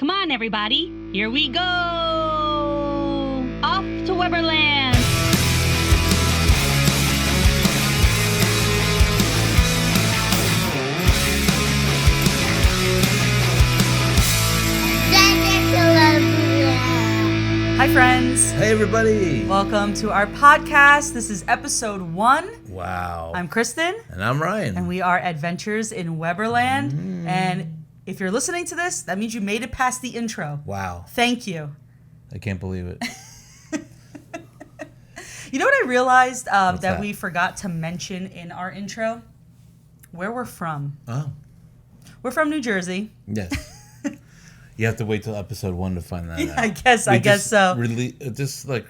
Come on, everybody. Here we go. Off to Weberland. Hi, friends. Hey, everybody. Welcome to our podcast. This is episode 1. Wow. I'm Kristen. And I'm Ryan. And we are Adventures in Weberland. And if you're listening to this, that means you made it past the intro. Wow. Thank you. I can't believe it. You know what I realized that that? we forgot to mention in our intro? Where we're from. Oh. We're from New Jersey. Yes. You have to wait till episode 1 to find that out. I guess so. Just like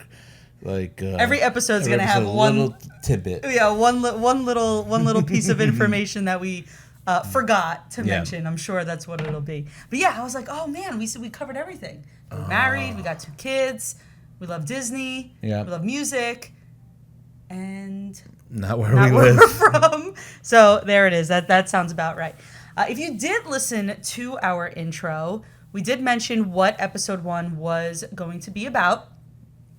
every episode's gonna have one little tidbit. Yeah, one little piece of information that we forgot to mention. I'm sure that's what it'll be. But yeah, I was like, oh man, we covered everything. We're married. We got 2 kids. We love Disney. Yeah. We love music. And Not where we where live. we're from. So there it is. That sounds about right. If you did listen to our intro, we did mention what episode 1 was going to be about.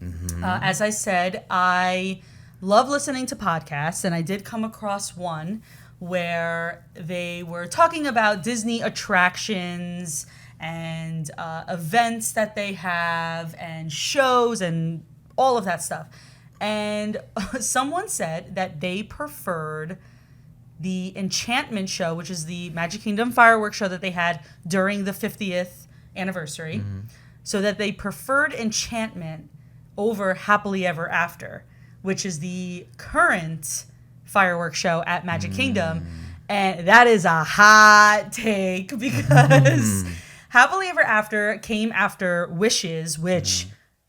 Mm-hmm. As I said, I love listening to podcasts, and I did come across one where they were talking about Disney attractions and events that they have and shows and all of that stuff. And someone said that they preferred the Enchantment show, which is the Magic Kingdom fireworks show that they had during the 50th anniversary, so that they preferred Enchantment over Happily Ever After, which is the current fireworks show at Magic Kingdom. And that is a hot take because Happily Ever After came after Wishes, which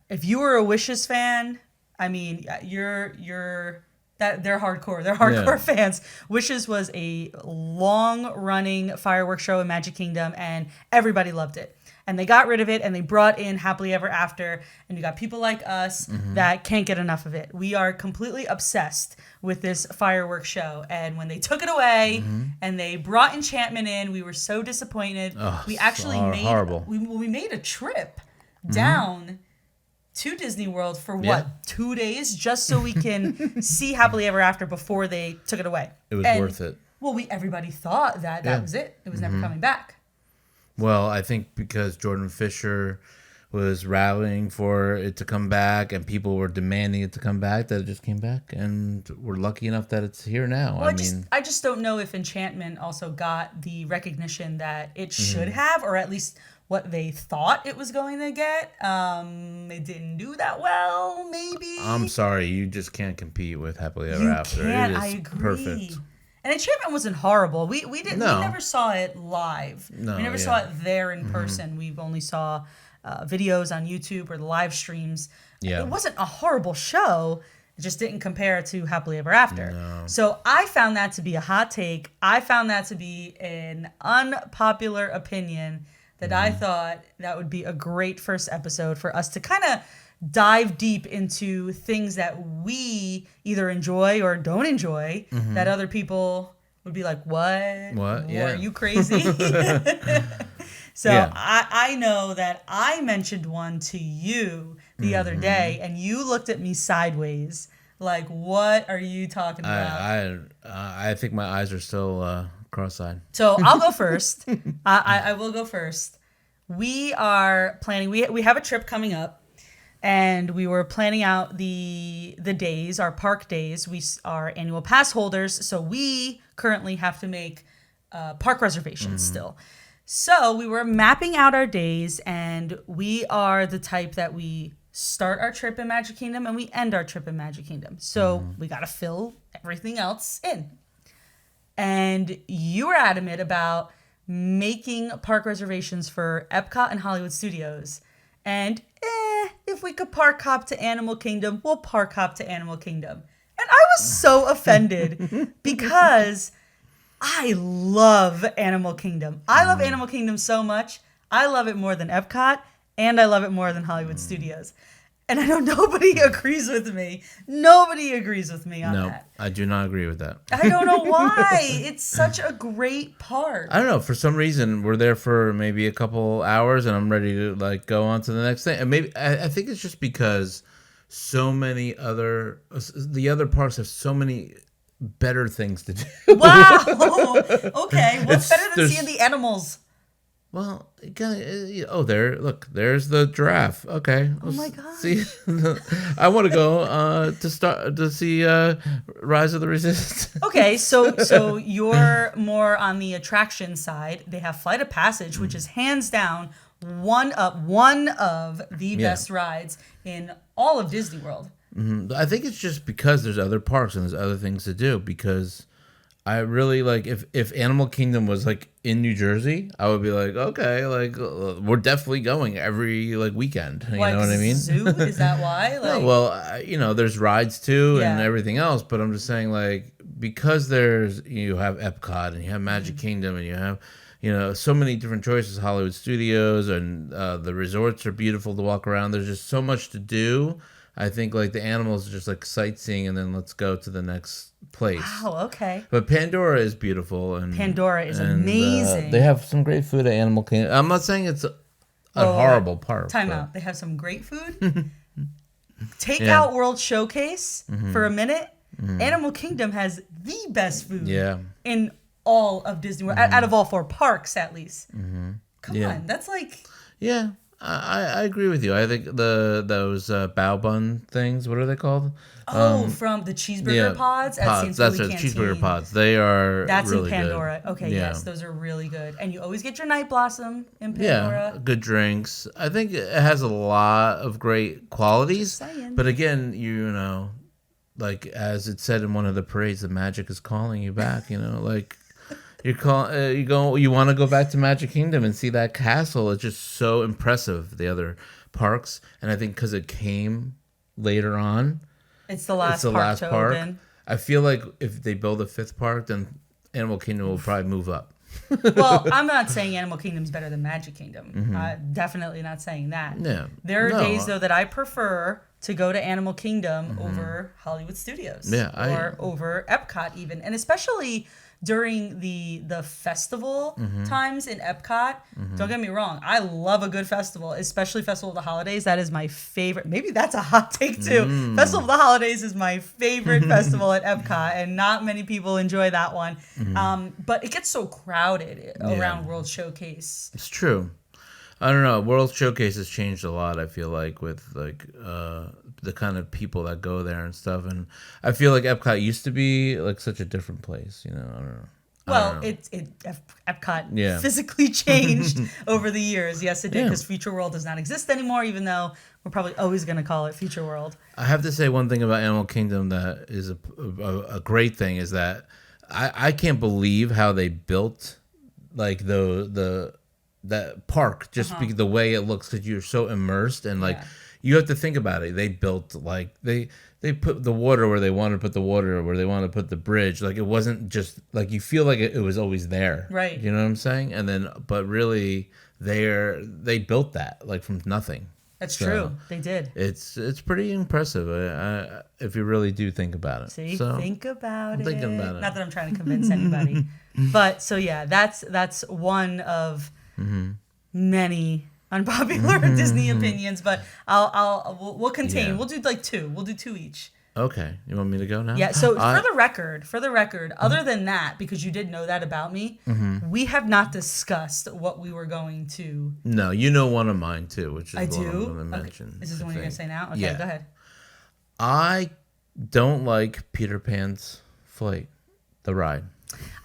if you were a Wishes fan, I mean, they're hardcore. They're hardcore fans. Wishes was a long-running fireworks show in Magic Kingdom, and everybody loved it. And they got rid of it, and they brought in Happily Ever After, and you got people like us that can't get enough of it. We are completely obsessed with this fireworks show, and when they took it away and they brought Enchantment in, we were so disappointed. We actually made a trip down to Disney World for 2 days, just so we can see Happily Ever After before they took it away. It was worth it. Well, everybody thought that was it. It was never coming back. Well, I think because Jordan Fisher was rallying for it to come back and people were demanding it to come back, that it just came back, and we're lucky enough that it's here now. Well, I just don't know if Enchantment also got the recognition that it should have, or at least what they thought it was going to get. It didn't do that well, maybe. I'm sorry, you just can't compete with Happily Ever After. Can't, it is I agree. perfect. And Enchantment wasn't horrible. We never saw it live. No, we never saw it there in person. We've only saw videos on YouTube or the live streams. Yeah. It wasn't a horrible show. It just didn't compare to Happily Ever After. No. So I found that to be a hot take. I found that to be an unpopular opinion that I thought that would be a great first episode for us to kind of dive deep into things that we either enjoy or don't enjoy that other people would be like, what? Yeah. Are you crazy? So I know that I mentioned one to you the other day, and you looked at me sideways like, what are you talking about? I think my eyes are still cross-eyed. So I'll go first. I will go first. We are planning, we have a trip coming up. And we were planning out the days, our park days. We are annual pass holders, so we currently have to make park reservations still. So we were mapping out our days, and we are the type that we start our trip in Magic Kingdom and we end our trip in Magic Kingdom. So we got to fill everything else in. And you were adamant about making park reservations for Epcot and Hollywood Studios. And if we could park hop to Animal Kingdom, we'll park hop to Animal Kingdom. And I was so offended because I love Animal Kingdom. I love Animal Kingdom so much. I love it more than Epcot, and I love it more than Hollywood Studios. And I know nobody agrees with me. Nobody agrees with me on No, that. I do not agree with that. I don't know why. It's such a great park. I don't know. For some reason, we're there for maybe a couple hours, and I'm ready to like go on to the next thing. And maybe I think it's just because the other parks have so many better things to do. Wow. Okay. What's better than there's- seeing the animals? Well, there's the giraffe. Okay. Oh my God. See, I want to go to see Rise of the Resistance. Okay, so you're more on the attraction side. They have Flight of Passage, which is hands down one of the best rides in all of Disney World. I think it's just because there's other parks and there's other things to do. Because I really like if Animal Kingdom was like in New Jersey, I would be like, okay, like we're definitely going every like weekend. You know what I mean? Zoo? Is that why? Like, No, well, there's rides too and everything else, but I'm just saying like because you have Epcot and you have Magic Kingdom and you have so many different choices, Hollywood Studios, and the resorts are beautiful to walk around. There's just so much to do. I think like the animals are just like sightseeing and then let's go to the next place. wow, okay. But Pandora is beautiful and Pandora is amazing. They have some great food at Animal Kingdom. I'm not saying it's a horrible park. Time out. They have some great food. Take out World Showcase for a minute. Animal Kingdom has the best food in all of Disney World, out of all 4 parks at least. Come on, that's like... Yeah, I agree with you. I think those bao bun things, what are they called? From the cheeseburger pods at St. That's Louis it, Canteen. cheeseburger pods. They are That's really in Pandora. good. Okay, yes, those are really good. And you always get your Night Blossom in Pandora. Yeah, good drinks. I think it has a lot of great qualities. Just saying. But again, like as it said in one of the parades, the magic is calling you back. Like you want to go back to Magic Kingdom and see that castle. It's just so impressive. The other parks, and I think because it came later on. It's the last park to open. I feel like if they build a 5th park, then Animal Kingdom will probably move up. Well, I'm not saying Animal Kingdom's better than Magic Kingdom. Definitely not saying that. Yeah. There are days, though, that I prefer to go to Animal Kingdom over Hollywood Studios. Or over Epcot even. And especially during the festival times in Epcot. Don't get me wrong. I love a good festival, especially Festival of the Holidays. That is my favorite. Maybe that's a hot take too. Festival of the Holidays is my favorite festival at Epcot, and not many people enjoy that one. But it gets so crowded around World Showcase. It's true. I don't know. World Showcase has changed a lot, I feel like, with like the kind of people that go there and stuff. And I feel like Epcot used to be like such a different place, I don't know. Well, Epcot physically changed over the years. Yes, it did, because Future World does not exist anymore, even though we're probably always going to call it Future World. I have to say one thing about Animal Kingdom that is a great thing is that I can't believe how they built like that park just because the way it looks, because you're so immersed and like you have to think about it. They built like they put the water where they wanted to put the water, where they wanted to put the bridge. Like it wasn't just like you feel like it was always there. Right. You know what I'm saying? And then but really they built that like from nothing. That's true. They did. It's pretty impressive if you really do think about it. See, so, think about it. Thinking about it. Not that I'm trying to convince anybody, but so that's one of many unpopular Disney opinions. But we'll contain. Yeah. We'll do like 2. We'll do 2 each. Okay, you want me to go now? Yeah. So for the record, other than that, because you did know that about me, we have not discussed what we were going to. No, you know one of mine too, which is I the one do. I'm going to Okay. mention. Is this the one you're going to say now? Okay, Yeah. go ahead. I don't like Peter Pan's Flight, the ride.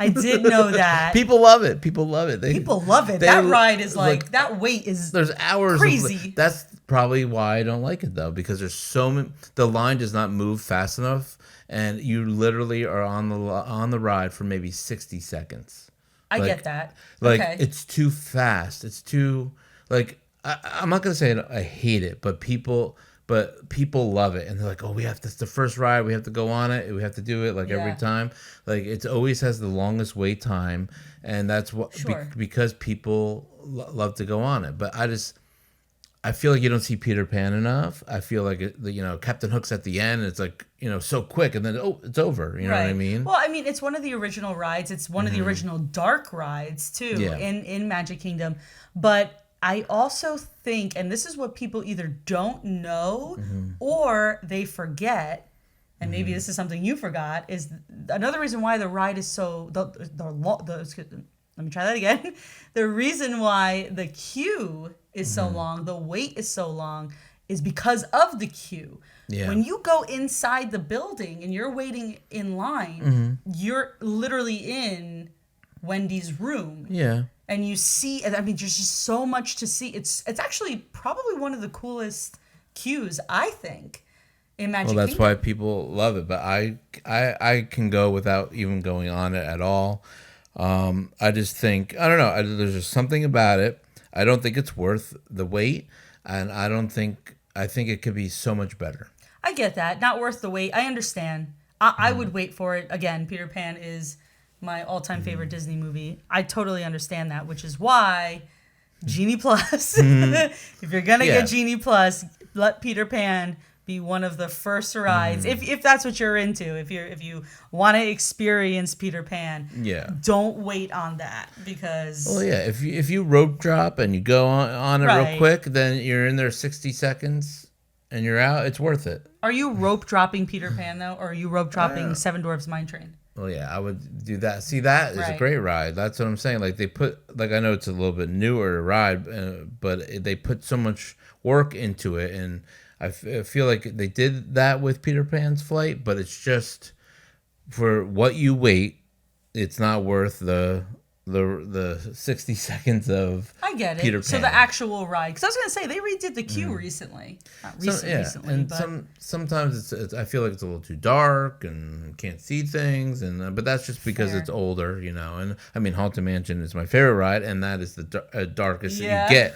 I did know that. People love it. People love it. People love it. That ride is like that wait is there's hours crazy. That's probably why I don't like it though, because there's so many. The line does not move fast enough, and you literally are on the ride for maybe 60 seconds. I get that. Like okay. It's too fast. It's too like I'm not gonna say I hate it, but people love it, and they're like, "Oh, that's the first ride. We have to go on it. We have to do it like every time." Like it always has the longest wait time, and that's what because people love to go on it. But I I feel like you don't see Peter Pan enough. I feel like Captain Hook's at the end. It's like so quick, and then it's over. You know what I mean? Well, I mean, it's one of the original rides. It's one of the original dark rides too in Magic Kingdom. But I also think, and this is what people either don't know or they forget. And maybe this is something you forgot, is another reason why the ride is so, let me try that again. The reason why the queue is so long, the wait is so long, is because of the queue. Yeah. When you go inside the building and you're waiting in line, you're literally in Wendy's room. Yeah. And you see, I mean, there's just so much to see. It's actually probably one of the coolest queues, I think. Well, that's why people love it, but I can go without even going on it at all. I just think, I don't know, there's just something about it. I don't think it's worth the wait, and I think it could be so much better. I get that. Not worth the wait. I understand. I would wait for it. Again, Peter Pan is my all-time favorite Disney movie. I totally understand that, which is why Genie Plus, if you're going to get Genie Plus, let Peter Pan be one of the first rides, if that's what you're into. If you want to experience Peter Pan, don't wait on that, because if you rope drop and you go on it real quick, then you're in there 60 seconds and you're out. It's worth it. Are you rope dropping Peter Pan though, or are you rope dropping Seven Dwarfs Mine Train? Well, yeah, I would do that. See, that is a great ride. That's what I'm saying. Like I know it's a little bit newer ride, but they put so much work into it, and I feel like they did that with Peter Pan's flight, but it's just for what you wait, it's not worth the 60 seconds of I get it. Peter Pan. So the actual ride, because I was going to say they redid the queue recently. Not recently, and but sometimes it's I feel like it's a little too dark and can't see things, and but that's just because it's older, And I mean, Haunted Mansion is my favorite ride, and that is the darkest that you get,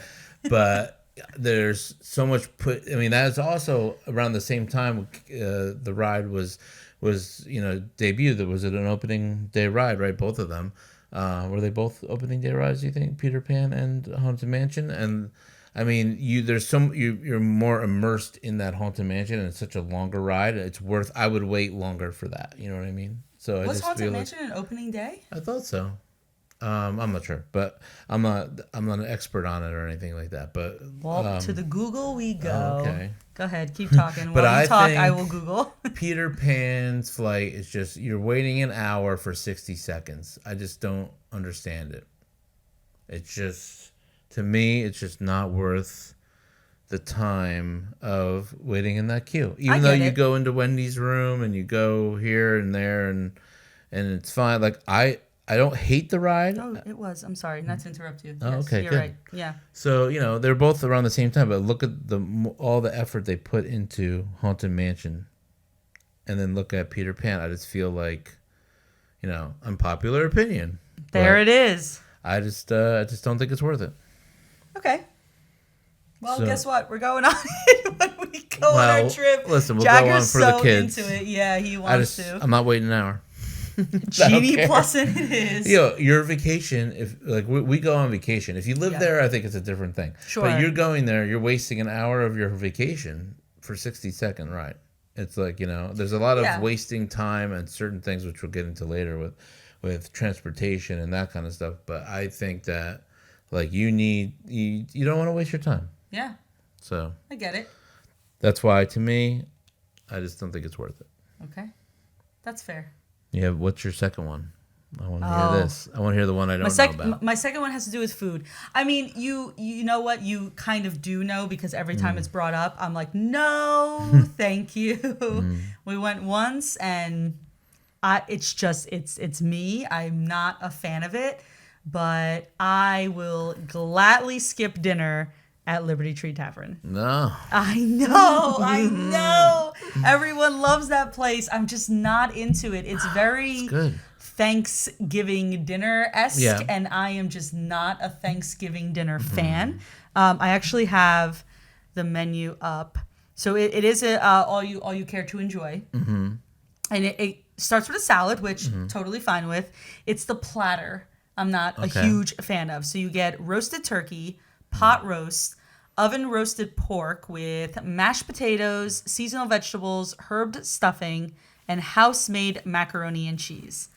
but. There's so much that is also around the same time the ride was debuted. Was it an opening day ride, right? Both of them. Were they both opening day rides, do you think? Peter Pan and Haunted Mansion? And I mean, you're more immersed in that Haunted Mansion, and it's such a longer ride. It's worth, I would wait longer for that. You know what I mean? So was Haunted Mansion an opening day? I thought so. I'm not sure, but I'm not an expert on it or anything like that. But to the Google we go. Okay. Go ahead, keep talking. While you talk, I will Google. Peter Pan's flight is just, you're waiting an hour for 60 seconds. I just don't understand it. It's just, to me, it's just not worth the time of waiting in that queue. Even though you go into Wendy's room and you go here and there and it's fine. Like I don't hate the ride. Oh, it was. I'm sorry, not to interrupt you. Oh, yes, okay, you're good. right. Yeah. So they're both around the same time, but look at all the effort they put into Haunted Mansion, and then look at Peter Pan. I just feel like, unpopular opinion. There it is. I just don't think it's worth it. Okay. Well, guess what? We're going on it when we go on our trip. Listen, we'll Jagger's go on for the kids. Into it. Yeah, he wants to. I'm not waiting an hour. Genie Plus it is. Your vacation, if like we go on vacation, if you live there, I think it's a different thing. Sure. But you're going there, you're wasting an hour of your vacation for 60-second ride. It's like, there's a lot of wasting time and certain things which we'll get into later with transportation and that kind of stuff. But I think that like you don't want to waste your time. Yeah. So I get it. That's why, to me, I just don't think it's worth it. Okay. That's fair. Yeah, what's your second one? I want to hear this. I want to hear the one I don't know about. My second one has to do with food. I mean, you know what? You kind of do know, because every time it's brought up, I'm like, no, thank you. We went once, and it's me. I'm not a fan of it, but I will gladly skip dinner at Liberty Tree Tavern. No. I know. Everyone loves that place. I'm just not into it. It's very Thanksgiving dinner-esque, and I am just not a Thanksgiving dinner fan. I actually have the menu up. So it is all you care to enjoy. And it starts with a salad, which totally fine with. It's the platter I'm not a huge fan of. So you get roasted turkey, pot roast, oven roasted pork with mashed potatoes, seasonal vegetables, herb stuffing, and house-made macaroni and cheese.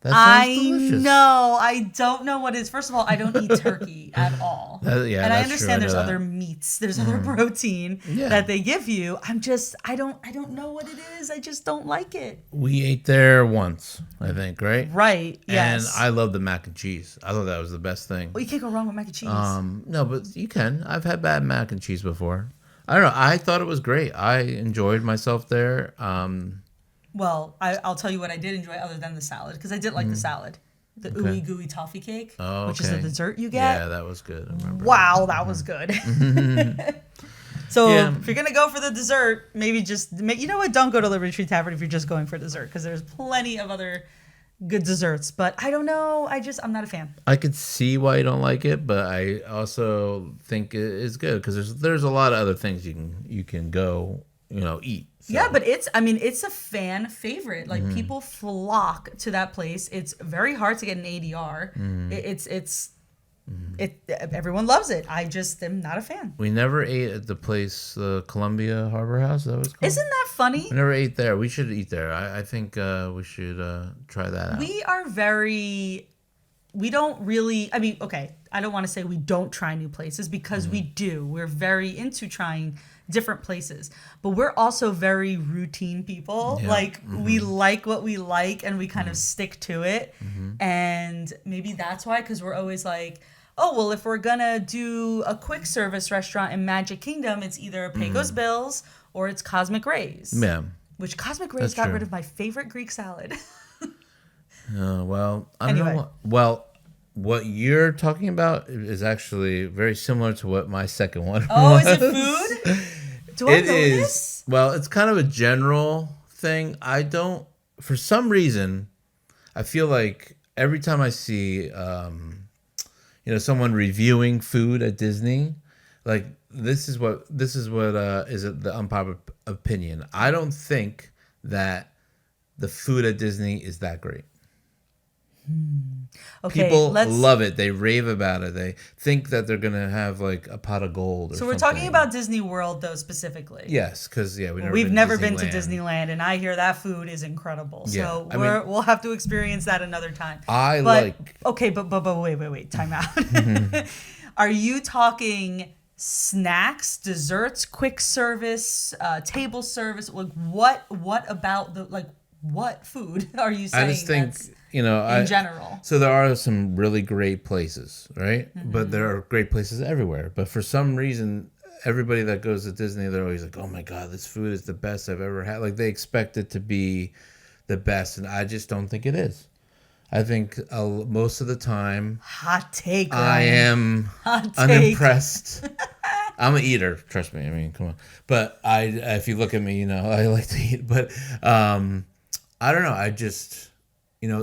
That sounds delicious. know. I don't know what it is. First of all, I don't eat turkey at all. And I understand there's other meats, there's other protein that they give you. I don't know what it is. I just don't like it. We ate there once, I think, right? Right. Yes. And I love the mac and cheese. I thought that was the best thing. Well, you can't go wrong with mac and cheese. No, but you can. I've had bad mac and cheese before. I don't know. I thought it was great. I enjoyed myself there. Well, I'll tell you what I did enjoy other than the salad, because I did like the salad. The ooey gooey toffee cake, which is the dessert you get. Yeah, that was good. I remember. Wow, that was good. So if you're going to go for the dessert, maybe you know what? Don't go to Liberty Tree Tavern if you're just going for dessert, because there's plenty of other good desserts. But I don't know. I'm not a fan. I could see why you don't like it, but I also think it is good because there's a lot of other things you can go, eat. So. Yeah, but it's a fan favorite. Like people flock to that place. It's very hard to get an ADR. Everyone loves it. I just am not a fan. We never ate at the place, the Columbia Harbor House. That was called? Isn't that funny? We never ate there. We should eat there. I think we should try that out. We don't really. Okay. I don't want to say we don't try new places, because we do. We're very into trying different places, but we're also very routine people. Yeah. We like what we like, and we kind of stick to it. And maybe that's why, because we're always like, oh, well, if we're gonna do a quick service restaurant in Magic Kingdom, it's either Pecos Bills or it's Cosmic Rays. Yeah. Which Cosmic Rays got rid of my favorite Greek salad. Well, I don't know. Well, what you're talking about is actually very similar to what my second one was. Oh, is it food? Do I know this? Well, it's kind of a general thing. For some reason, I feel like every time I see, someone reviewing food at Disney, like this is what is the unpopular opinion. I don't think that the food at Disney is that great. Okay, people love it. They rave about it. They think that they're gonna have like a pot of gold. So we're talking about Disney World though specifically. Yes, because we've never been to Disneyland, and I hear that food is incredible. So we'll have to experience that another time. Okay, but wait, time out. Are you talking snacks, desserts, quick service, table service? Like what about what food are you saying? I just think in general. So there are some really great places, right? But there are great places everywhere. But for some reason, everybody that goes to Disney, they're always like, "Oh my God, this food is the best I've ever had." Like they expect it to be the best, and I just don't think it is. I think most of the time, hot take. I am unimpressed. I'm an eater, trust me. I mean, come on. But if you look at me, I like to eat. But I don't know. I just.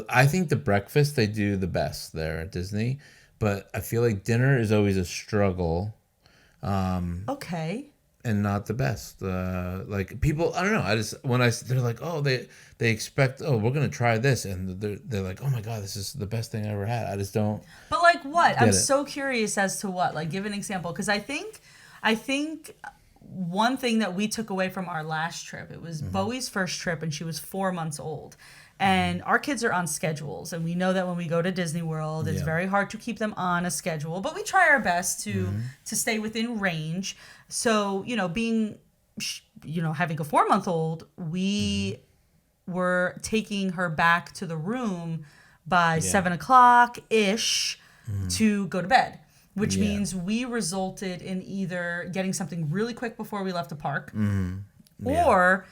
I think the breakfast they do the best there at Disney, but I feel like dinner is always a struggle. Okay. And not the best. Like people, I don't know. They're like, oh, they expect, oh, we're gonna try this, and they're like, oh my God, this is the best thing I ever had. I just don't. But like what? I'm so curious as to what. Like, give an example, because I think one thing that we took away from our last trip, it was Bowie's first trip, and she was 4 months old. And our kids are on schedules, and we know that when we go to Disney World, it's very hard to keep them on a schedule, but we try our best to stay within range. So, having a 4-month-old, we were taking her back to the room by 7 o'clock ish to go to bed, which means we resulted in either getting something really quick before we left the park or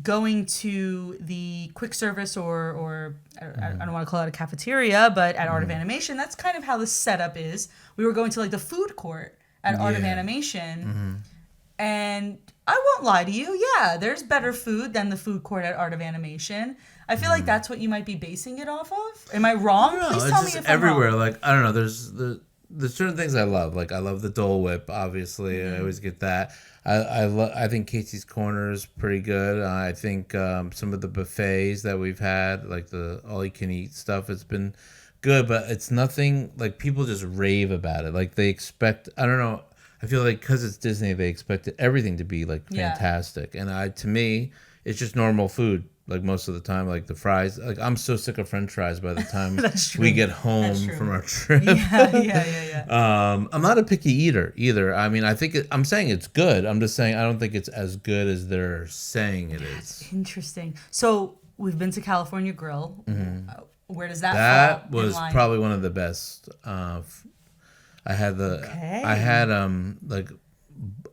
going to the quick service or I don't want to call it a cafeteria, but at Art of Animation, that's kind of how the setup is. We were going to the food court at Art of Animation, and I won't lie to you, there's better food than the food court at Art of Animation. I feel like that's what you might be basing it off of. Am I wrong? Please tell me if I'm wrong. Everywhere, I don't know, there's certain things I love. Like I love the Dole Whip, obviously. I always get that. I think Casey's Corner is pretty good. I think some of the buffets that we've had, like the all-you-can-eat stuff, it's been good, but it's nothing, like people just rave about it. Like they expect, I don't know, I feel like because it's Disney, they expected everything to be like fantastic, and to me, it's just normal food. Like most of the time, like the fries. Like I'm so sick of French fries by the time we get home from our trip. Yeah. I'm not a picky eater either. I mean, I'm saying it's good. I'm just saying I don't think it's as good as they're saying it is. That's interesting. So we've been to California Grill. Where does that fall? That was probably one of the best. I had like,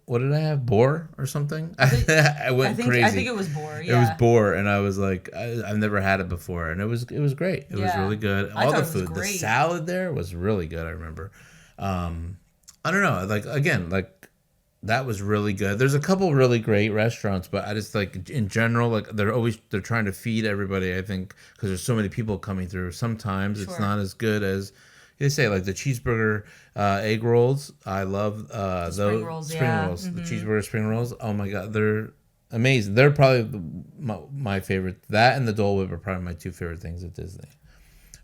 what did I have? Boar or something? I went crazy. I think it was boar. Yeah. It was boar, and I was like, I've never had it before, and it was great. It was really good. All the food, the salad there was really good. I remember. I don't know. Like again, like that was really good. There's a couple really great restaurants, but I just like in general, like they're trying to feed everybody. I think because there's so many people coming through. Sometimes it's not as good as. They say like the cheeseburger egg rolls. I love those spring rolls. The cheeseburger spring rolls. Oh my god, they're amazing. They're probably my favorite. That and the Dole Whip are probably my two favorite things at Disney.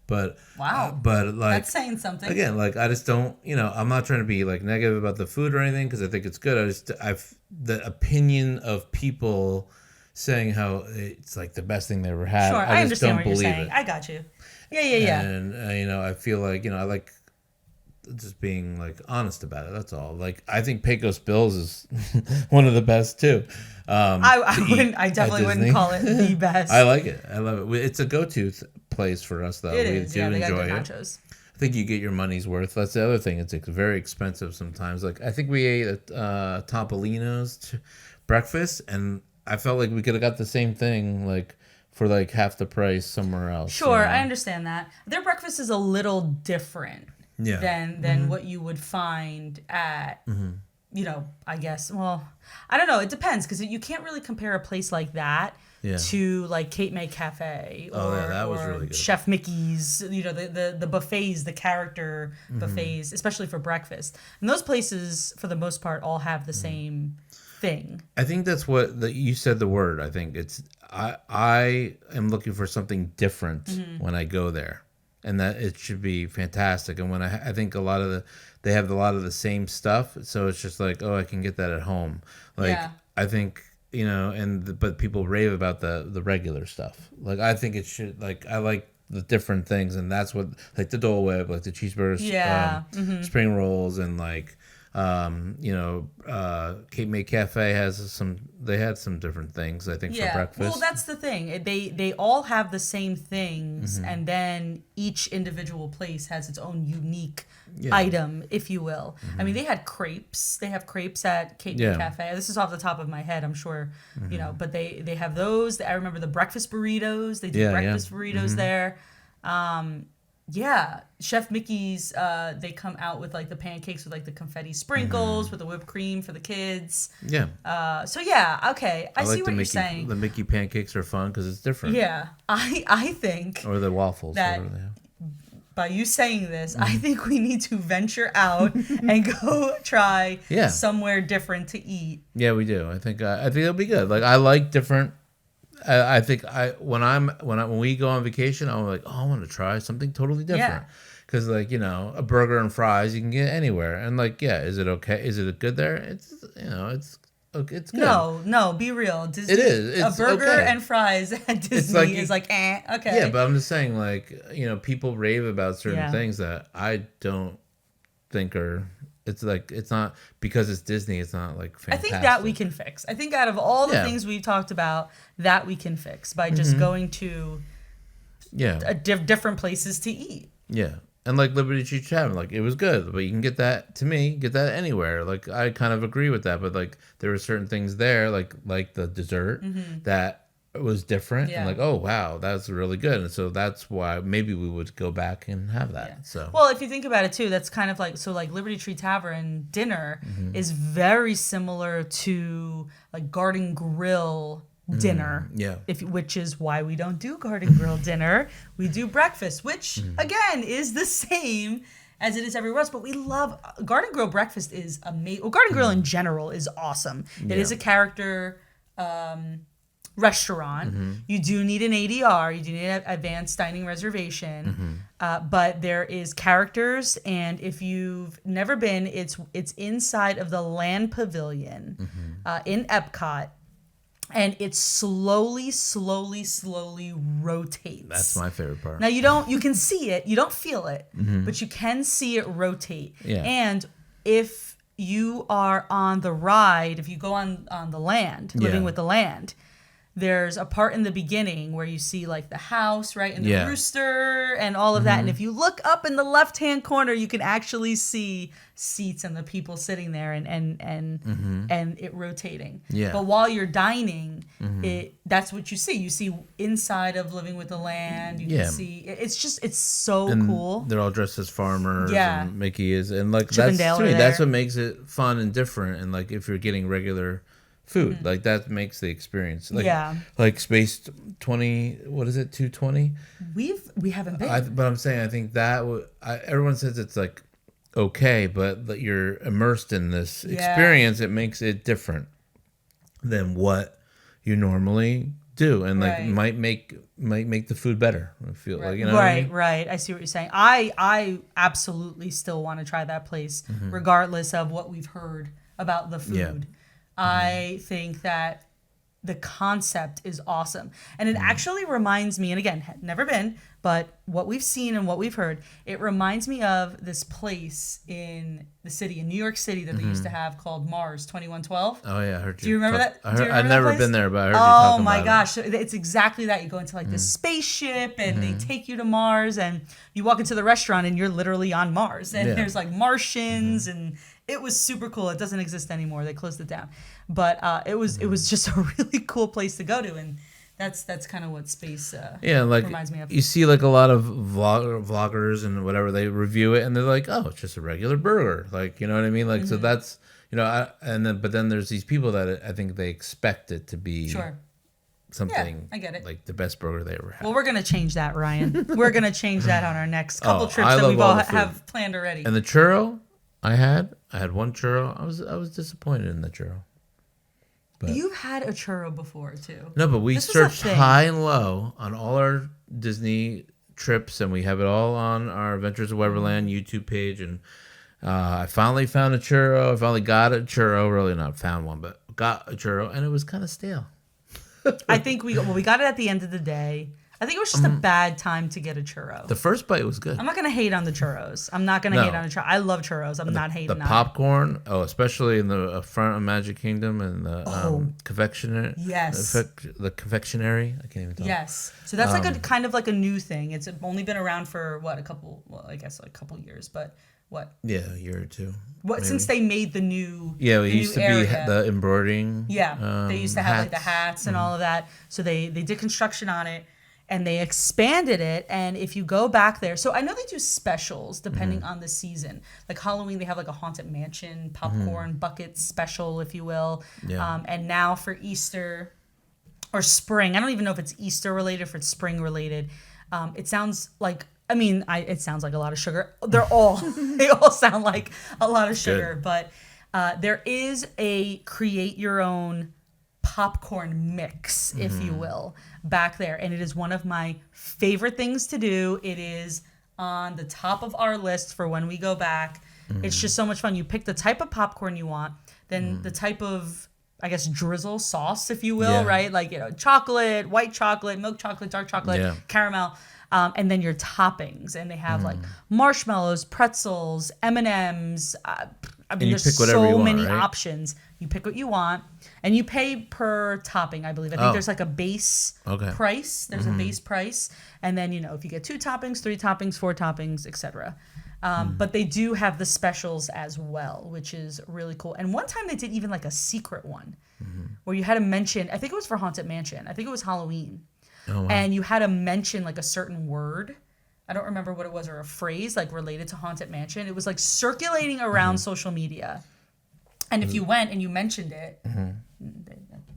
But but like that's saying something. Again, like I just don't. I'm not trying to be like negative about the food or anything because I think it's good. The opinion of people saying how it's like the best thing they ever had. Sure, I just understand don't what you're believe saying. it. I got you. Yeah. And I feel like I like just being like honest about it. That's all. Like I think Pecos Bills is one of the best too. I definitely wouldn't call it the best. I like it. I love it. It's a go-to place for us though. It is. Do they got enjoy good it. nachos. I think you get your money's worth. That's the other thing. It's very expensive sometimes. Like I think we ate at Topolino's breakfast, and I felt like we could have got the same thing like for like half the price somewhere else. Sure, I understand that. Their breakfast is a little different than what you would find at, I guess, well, I don't know. It depends because you can't really compare a place like that to like Cape May Cafe or, that was really good. Chef Mickey's, the buffets, the character buffets, especially for breakfast. And those places, for the most part, all have the same thing. I think that's what you said the word. I think it's I am looking for something different when I go there, and that it should be fantastic. And when I think they have a lot of the same stuff, so it's just like, oh, I can get that at home. Like I think but people rave about the regular stuff. Like I think it should I like the different things, and that's what like the Dole Whip, like the cheeseburgers, spring rolls, and like. Cape May Cafe has they had some different things, I think, for breakfast. Well, that's the thing. They all have the same things, and then each individual place has its own unique item, if you will. I mean, they had crepes. They have crepes at Cape May Cafe. This is off the top of my head, I'm sure, but they have those. I remember the breakfast burritos. They do breakfast burritos there. Chef Mickey's, they come out with like the pancakes with like the confetti sprinkles with the whipped cream for the kids. Okay. I see what you're saying. The Mickey pancakes are fun because it's different. Yeah, I think. Or the waffles. That whatever they have. By you saying this, I think we need to venture out and go try somewhere different to eat. Yeah, we do. I think it'll be good. Like I like different. I think when we go on vacation, I'm like, oh, I want to try something totally different. Because a burger and fries you can get anywhere, and is it okay? Is it good there? It's good. No, be real. Disney, it is. It's a burger okay. and fries at Disney is okay. Yeah, but I'm just saying, people rave about certain things that I don't think are. It's not because it's Disney. It's not fantastic. I think that we can fix. I think out of all the things we've talked about, that we can fix by just going to different places to eat. Yeah, and like Liberty Tree Tavern, it was good, but you can get that anywhere. I kind of agree with that, but there were certain things there, like the dessert that. It was different and oh wow, that's really good, and so that's why maybe we would go back and have that. So well, if you think about it too, that's kind of like Liberty Tree Tavern dinner is very similar to Garden Grill dinner, which is why we don't do Garden Grill dinner. We do breakfast, which again is the same as it is everywhere else, but we love Garden Grill breakfast is amazing. Well, Garden Grill in general is awesome. It is a character restaurant. You do need an ADR. You do need an advanced dining reservation. But there is characters, and if you've never been, it's inside of the Land Pavilion in Epcot. And it slowly rotates. That's my favorite part. Now you can see it, you don't feel it, but you can see it rotate. Yeah. And if you are on the ride, if you go on the land, living with the land, there's a part in the beginning where you see like the house, right, and the rooster and all of that. And if you look up in the left-hand corner, you can actually see seats and the people sitting there and it rotating. Yeah. But while you're dining, that's what you see. You see inside of Living with the Land. You can see it's so cool. They're all dressed as farmers. Yeah. And Mickey is, and like that's what makes it fun and different. And like if you're getting regular food, like that makes the experience like Space 20, what is it, 220? We haven't been, but I'm saying I think that everyone says it's like okay, but you're immersed in this experience. It makes it different than what you normally do, and like might make the food better. I feel like, you know what I mean? Right. I see what you're saying. I absolutely still want to try that place regardless of what we've heard about the food. I think that the concept is awesome. And it actually reminds me, and again, never been, but what we've seen and what we've heard, it reminds me of this place in the city, in New York City, that they used to have called Mars 2112. Oh, yeah, I heard you. Do you remember that? I've never been there, but I heard you talking about it. Oh, my gosh. It's exactly that. You go into like this spaceship, and they take you to Mars, and you walk into the restaurant, and you're literally on Mars. And there's like Martians, and it was super cool. It doesn't exist anymore. They closed it down. But it was just a really cool place to go to, and that's kind of what space reminds me of. You see like a lot of vloggers and whatever, they review it and they're like, oh, it's just a regular burger, like, you know what I mean, like so that's, you know, but then there's these people that I think they expect it to be something. I get it. Like the best burger they ever had. Well, we're gonna change that, Ryan. We're gonna change that on our next couple trips that we've all have planned already. And the churro I had one churro. I was disappointed in the churro. But you've had a churro before too. No, but we searched high and low on all our Disney trips, and we have it all on our Adventures in Weberland YouTube page. And I finally found a churro. I finally got a churro. Really not found one, but got a churro, and it was kind of stale. I think we got it at the end of the day. I think it was just a bad time to get a churro. The first bite was good. I'm not going to hate on the churros. I'm not going to hate on the churros. I love churros. I'm not hating on it. The popcorn, especially in the front of Magic Kingdom and the confectionery. Yes. The confectionery. I can't even talk. Yes. So that's like a kind of like a new thing. It's only been around for a couple years, but what? Yeah, a year or two. What, since they made the new it used to be the embroidering. Yeah. They used to have like the hats and all of that. So they did construction on it. And they expanded it, and if you go back there, so I know they do specials depending on the season. Like Halloween, they have like a Haunted Mansion popcorn bucket special, if you will. Yeah. And now for Easter or spring, I don't even know if it's Easter related, if it's spring related. It sounds like, it sounds like a lot of sugar. They all sound like a lot of sugar, but there is a create your own popcorn mix, if you will, back there, and it is one of my favorite things to do. It is on the top of our list for when we go back. It's just so much fun. You pick the type of popcorn you want, then the type of, I guess, drizzle sauce, if you will, right? Like, you know, chocolate, white chocolate, milk chocolate, dark chocolate, caramel, and then your toppings, and they have like marshmallows, pretzels, M&Ms. There's so many options. You pick what you want, and you pay per topping, I believe. I think there's like a base price. There's a base price, and then, you know, if you get 2 toppings, 3 toppings, 4 toppings, etc. But they do have the specials as well, which is really cool. And one time they did even like a secret one where you had to mention, I think it was for Haunted Mansion. I think it was Halloween. Oh, wow. And you had to mention like a certain word. I don't remember what it was, or a phrase like related to Haunted Mansion. It was like circulating around social media. And if you went and you mentioned it,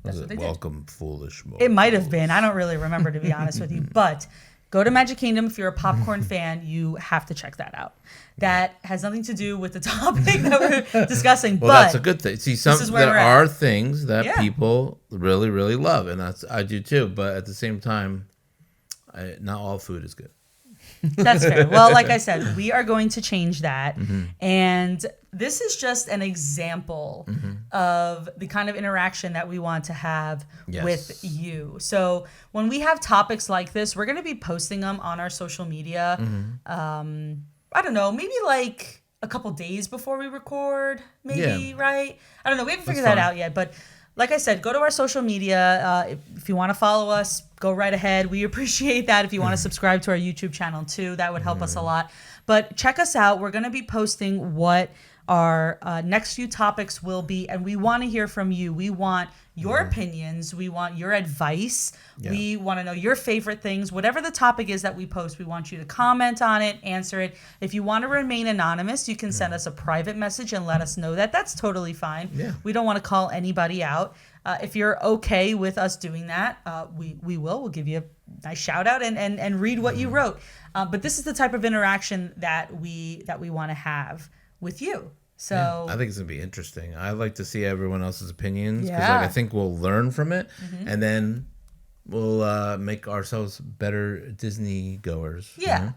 that's what they did. Welcome, foolish mortals. It might have been. I don't really remember, to be honest with you. But Go to Magic Kingdom. If you're a popcorn fan, you have to check that out. That has nothing to do with the topic that we're discussing. Well, but that's a good thing. See, there are things that people really, really love, and I do too. But at the same time, not all food is good. That's fair. Well, like I said, we are going to change that. And this is just an example of the kind of interaction that we want to have with you. So when we have topics like this, we're going to be posting them on our social media. I don't know, maybe like a couple days before we record, maybe, right? I don't know. We haven't figured that out yet. But like I said, go to our social media. If you want to follow us, go right ahead. We appreciate that. If you want to subscribe to our YouTube channel too, that would help us a lot. But check us out. We're going to be posting what our next few topics will be, and we want to hear from you. We want your opinions. We want your advice. We want to know your favorite things. Whatever the topic is that we post, we want you to comment on it, answer it. If you want to remain anonymous, you can send us a private message and let us know that. That's totally fine. We don't want to call anybody out. If you're okay with us doing that, we will. We'll give you a nice shout out and read what you wrote. But this is the type of interaction that we want to have with you. So I think it's gonna be interesting. I like to see everyone else's opinions because I think we'll learn from it, and then we'll make ourselves better Disney goers. Yeah.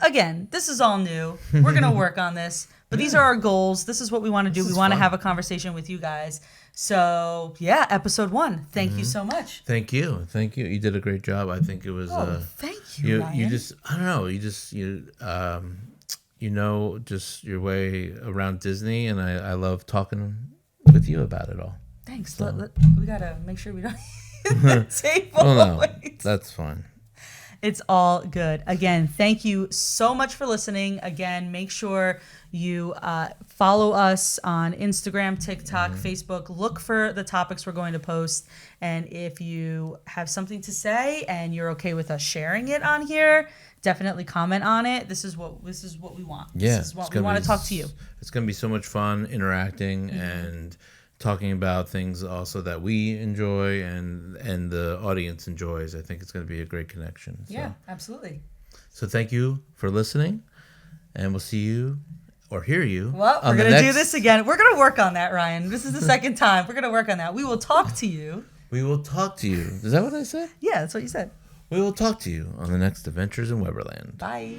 Again, this is all new. We're gonna work on this, but these are our goals. This is what we want to do. We want to have a conversation with you guys. So yeah, episode 1. Thank you so much. Thank you. You did a great job. I think it was. Thank you, Ryan. You just I don't know. You know, just your way around Disney, and I love talking with you about it all. Thanks. So. We gotta make sure we don't hit the table. Oh, no, that's fine. It's all good. Again, thank you so much for listening. Again, make sure you follow us on Instagram, TikTok, Facebook. Look for the topics we're going to post. And if you have something to say and you're okay with us sharing it on here, definitely comment on it. This is what we want. Yeah, this is what we want to talk to you. It's going to be so much fun interacting and talking about things also that we enjoy and the audience enjoys. I think it's going to be a great connection. So. Yeah, absolutely. So thank you for listening, and we'll see you or hear you. Well, we're going to do this again. We're going to work on that, Ryan. This is the second time. We're going to work on that. We will talk to you. We will talk to you. Is that what I said? Yeah, that's what you said. We will talk to you on the next Adventures in Weberland. Bye.